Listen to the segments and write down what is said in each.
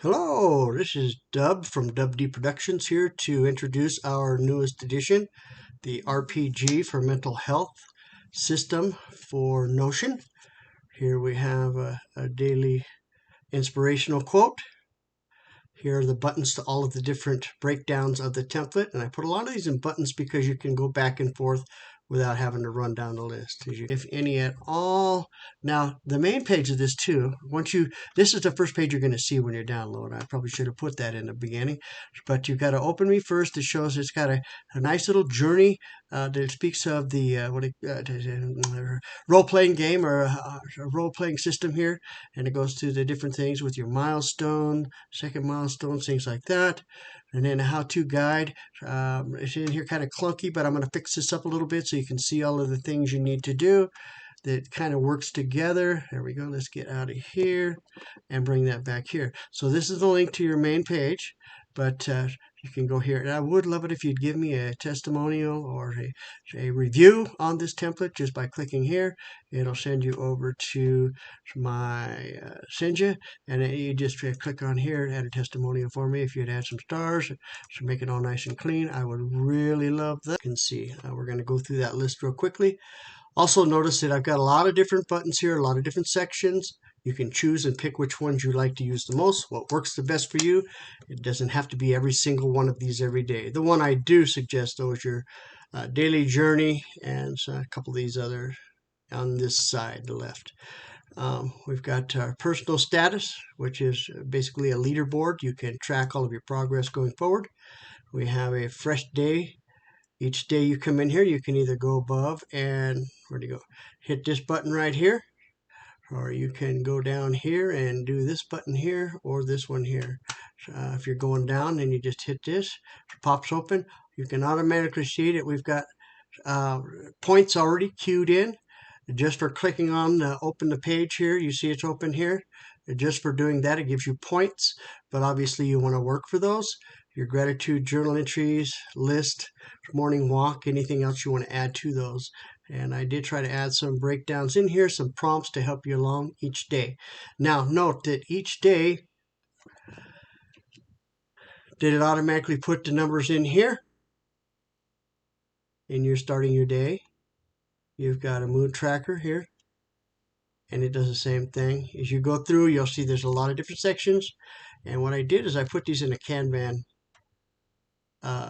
Hello, this is Dub from Dub D Productions here to introduce our newest edition, the RPG for Mental Health system for Notion. Here we have a daily inspirational quote. Here are the buttons to all of the different breakdowns of the template. And I put a lot of these in buttons because you can go back and forth without having to run down the list, if any at all. Now, the main page of this too, this is the first page you're going to see when you download. I probably should have put that in the beginning, but you've got to open me first. It shows it's got a nice little journey that speaks of the role-playing game or a role-playing system here, and it goes through the different things with your milestone, second milestone, things like that. And then a how-to guide. It's in here kind of clunky, but I'm going to fix this up a little bit so you can see all of the things you need to do that kind of works together. There we go. Let's get out of here and bring that back here. So this is the link to your main page, but you can go here. And I would love it if you'd give me a testimonial or a review on this template just by clicking here. It'll send you over to my Senja, and you just click on here, add a testimonial for me. If you'd add some stars to make it all nice and clean, I would really love that. You can see we're going to go through that list real quickly. Also notice that I've got a lot of different buttons here, a lot of different sections. You can choose and pick which ones you like to use the most, what works the best for you. It doesn't have to be every single one of these every day. The one I do suggest, though, is your daily journey and a couple of these others on this side, the left. We've got our personal status, which is basically a leaderboard. You can track all of your progress going forward. We have a fresh day. Each day you come in here, you can either go above and, where'd you go? Hit this button right here, or you can go down here and do this button here or this one here. If you're going down, then you just hit this, it pops open. You can automatically see that we've got points already queued in. Just for clicking on open the page here, you see it's open here. Just for doing that, it gives you points, but obviously you want to work for those. Your gratitude journal entries, list, morning walk, anything else you want to add to those. And I did try to add some breakdowns in here, some prompts to help you along each day. Now, note that each day, did it automatically put the numbers in here? And you're starting your day. You've got a mood tracker here, and it does the same thing. As you go through, you'll see there's a lot of different sections. And what I did is I put these in a Kanban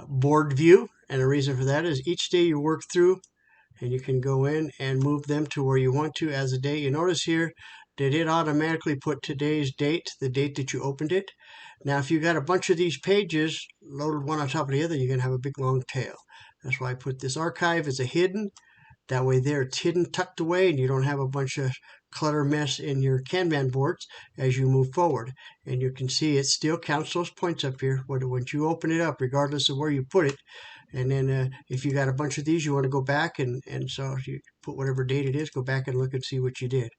board view. And the reason for that is each day you work through, and you can go in and move them to where you want to as a day. You notice here that it automatically put today's date, the date that you opened it. Now, if you got a bunch of these pages loaded one on top of the other, you're going to have a big long tail. That's why I put this archive as a hidden. That way there it's hidden, tucked away, and you don't have a bunch of clutter mess in your Kanban boards as you move forward. And you can see it still counts those points up here once you open it up, regardless of where you put it. And then if you got a bunch of these, you want to go back, and so if you put whatever date it is, go back and look and see what you did.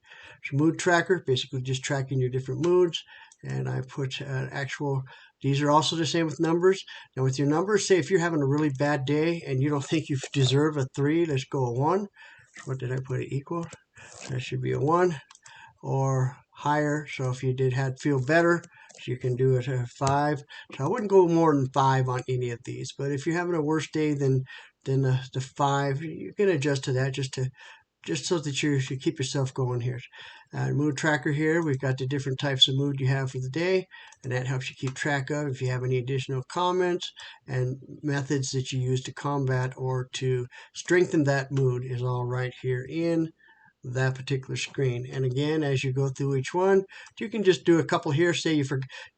So mood tracker, basically just tracking your different moods. And I put an actual, these are also the same with numbers. Now with your numbers, say if you're having a really bad day and you don't think you deserve a 3, let's go a 1. What did I put it equal? That should be a 1 or higher. So if you feel better, so you can do it a 5. So I wouldn't go more than 5 on any of these. But if you're having a worse day than the 5, you can adjust to that just so that you keep yourself going here. Mood tracker here, we've got the different types of mood you have for the day, and that helps you keep track of if you have any additional comments, and methods that you use to combat or to strengthen that mood is all right here in that particular screen. And again, as you go through each one, you can just do a couple here. Say you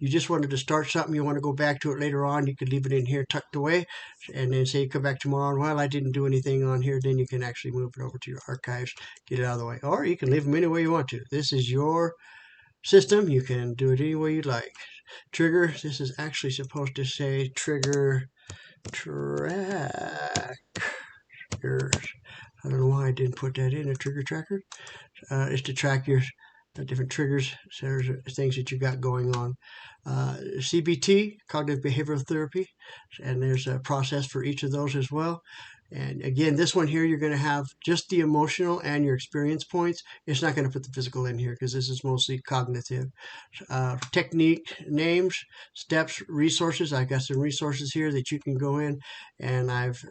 just wanted to start something, you want to go back to it later on, you could leave it in here tucked away, and then say you come back tomorrow and, well, I didn't do anything on here, then you can actually move it over to your archives, get it out of the way. Or you can leave them any way you want to. This is your system. You can do it any way you like. Trigger, this is actually supposed to say trigger trackers. I don't know why I didn't put that in a trigger tracker. It's to track your different triggers, so there's things that you got going on. CBT, cognitive behavioral therapy, and there's a process for each of those as well. And again, this one here, you're going to have just the emotional and your experience points. It's not going to put the physical in here because this is mostly cognitive. Technique, names, steps, resources. I've got some resources here that you can go in, and I've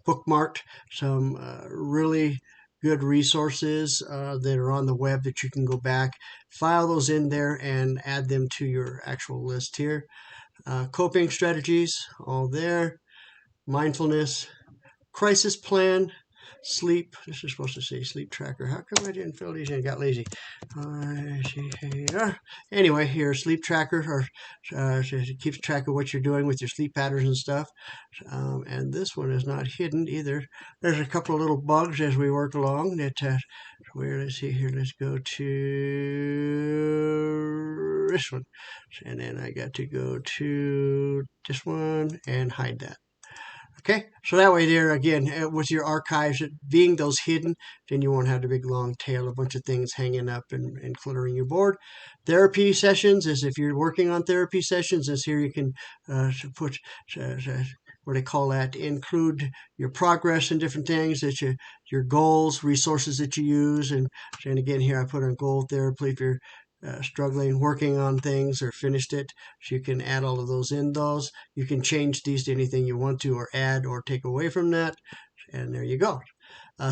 bookmarked some really good resources that are on the web that you can go back, file those in there, and add them to your actual list here. Coping strategies, all there. Mindfulness, crisis plan, sleep. This is supposed to say sleep tracker. How come I didn't fill these in? Got lazy. Anyway, here, sleep tracker, or it keeps track of what you're doing with your sleep patterns and stuff. And this one is not hidden either. There's a couple of little bugs as we work along that where, let's see here, let's go to this one. And then I got to go to this one and hide that. Okay, so that way there, again, with your archives being those hidden, then you won't have the big long tail, a bunch of things hanging up and cluttering your board. Therapy sessions is if you're working on therapy sessions, is here you can put, what they call that, include your progress and different things, that your goals, resources that you use. And again, here I put on goal therapy if you're struggling, working on things or finished it. So you can add all of those in those. You can change these to anything you want to, or add or take away from that. And there you go.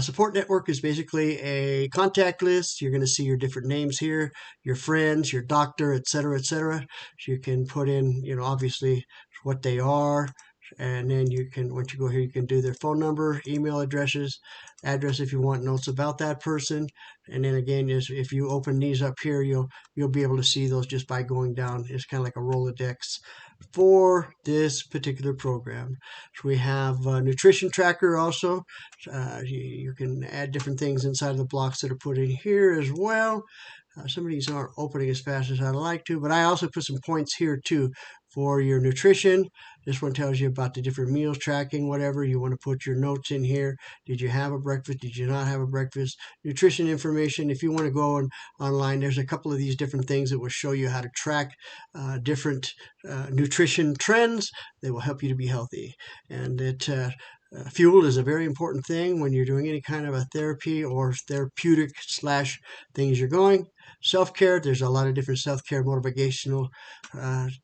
Support network is basically a contact list. You're going to see your different names here, your friends, your doctor, etc., etc. So you can put in, obviously what they are. And then you can, once you go here, you can do their phone number, email address if you want notes about that person. And then again, if you open these up here, you'll be able to see those just by going down. It's kind of like a Rolodex for this particular program. So we have a nutrition tracker also. You can add different things inside of the blocks that are put in here as well. Some of these aren't opening as fast as I'd like to, but I also put some points here too for your nutrition. This one tells you about the different meals tracking, whatever. You want to put your notes in here. Did you have a breakfast? Did you not have a breakfast? Nutrition information. If you want to go online, there's a couple of these different things that will show you how to track different nutrition trends that will help you to be healthy. And fuel is a very important thing when you're doing any kind of a therapy or therapeutic / things you're going. Self-care, there's a lot of different self-care motivational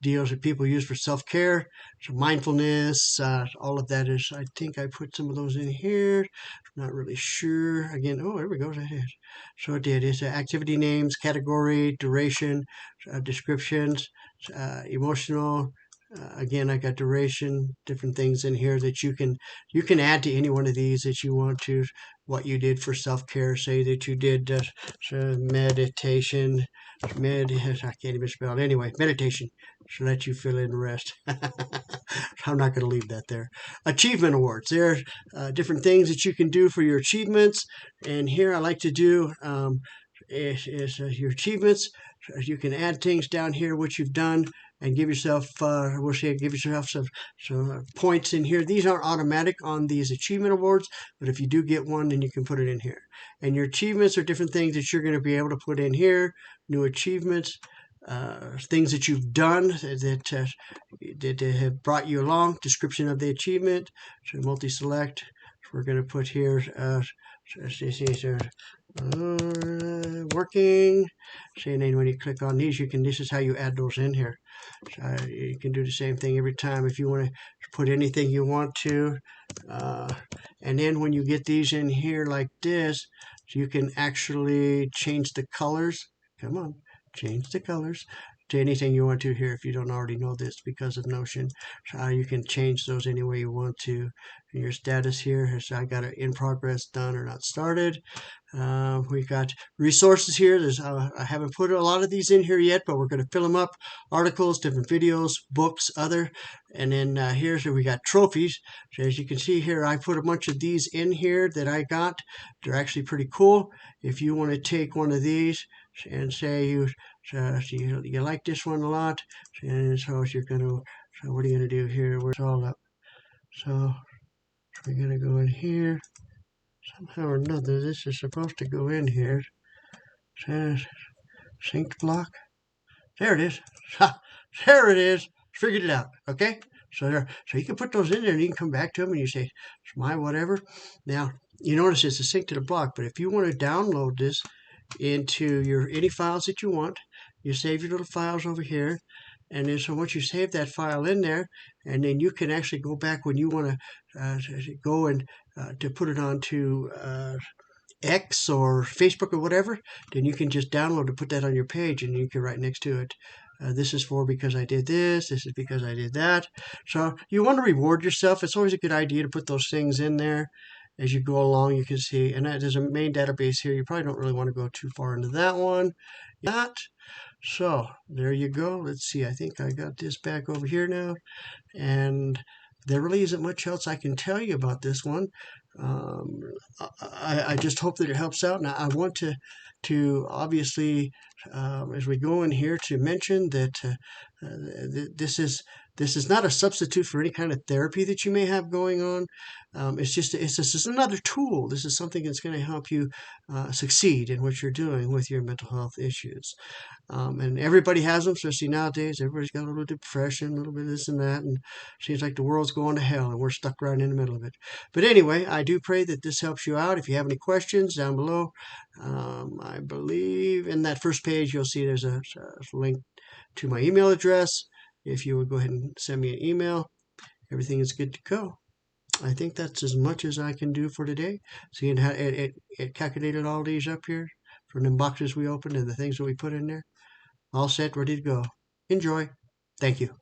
deals that people use for self-care. So mindfulness, all of that is, I think I put some of those in here. Not really sure. Again, oh, there we go. So it did. It's activity names, category, duration, descriptions, emotional. Again, I got duration, different things in here that you can add to any one of these that you want to. What you did for self-care, say that you did meditation, I can't even spell it. Anyway, meditation should let you fill in the rest. I'm not going to leave that there. Achievement awards. There are different things that you can do for your achievements. And here I like to do is your achievements. You can add things down here, what you've done, and give yourself, give yourself some points in here. These aren't automatic on these achievement awards, but if you do get one, then you can put it in here. And your achievements are different things that you're going to be able to put in here. New achievements, things that you've done that have brought you along. Description of the achievement. So multi-select. So we're going to put here. Working. See, and then when you click on these, this is how you add those in here. So you can do the same thing every time if you want to put anything you want to. And then when you get these in here like this, you can actually change the colors. Come on, change the colors to anything you want to here if you don't already know this because of Notion. So you can change those any way you want to. And your status here is I got it in progress, done, or not started. We've got resources here. I haven't put a lot of these in here yet, but we're going to fill them up. Articles, different videos, books, other. And then here's where we got trophies. So as you can see here, I put a bunch of these in here that I got. They're actually pretty cool. If you want to take one of these and say you like this one a lot, and so you're going to, so what are you going to do here? Where's all up? So we're going to go in here. Somehow or another, this is supposed to go in here. Says synced block. There it is. Ha! There it is. Figured it out. Okay. So you can put those in there and you can come back to them and you say, it's my whatever. Now, you notice it's a sync to the block, but if you want to download this into your any files that you want, you save your little files over here. And then so once you save that file in there, and then you can actually go back when you want to go and to put it onto X or Facebook or whatever, then you can just download and put that on your page and you can write next to it. This is for because I did this. This is because I did that. So you want to reward yourself. It's always a good idea to put those things in there as you go along. You can see, and there's a main database here. You probably don't really want to go too far into that one. That. So there you go. Let's see. I think I got this back over here now. And there really isn't much else I can tell you about this one. Um, I just hope that it helps out. Now, I want to obviously, as we go in here, to mention that this is not a substitute for any kind of therapy that you may have going on. It's just another tool. This is something that's going to help you succeed in what you're doing with your mental health issues. And everybody has them, especially nowadays. Everybody's got a little depression, a little bit of this and that, and seems like the world's going to hell, and we're stuck right in the middle of it. But anyway, I do pray that this helps you out. If you have any questions, down below, I believe in that first page, you'll see there's a link to my email address. If you would go ahead and send me an email, everything is good to go. I think that's as much as I can do for today. Seeing how it calculated all these up here from the boxes we opened and the things that we put in there. All set, ready to go. Enjoy. Thank you.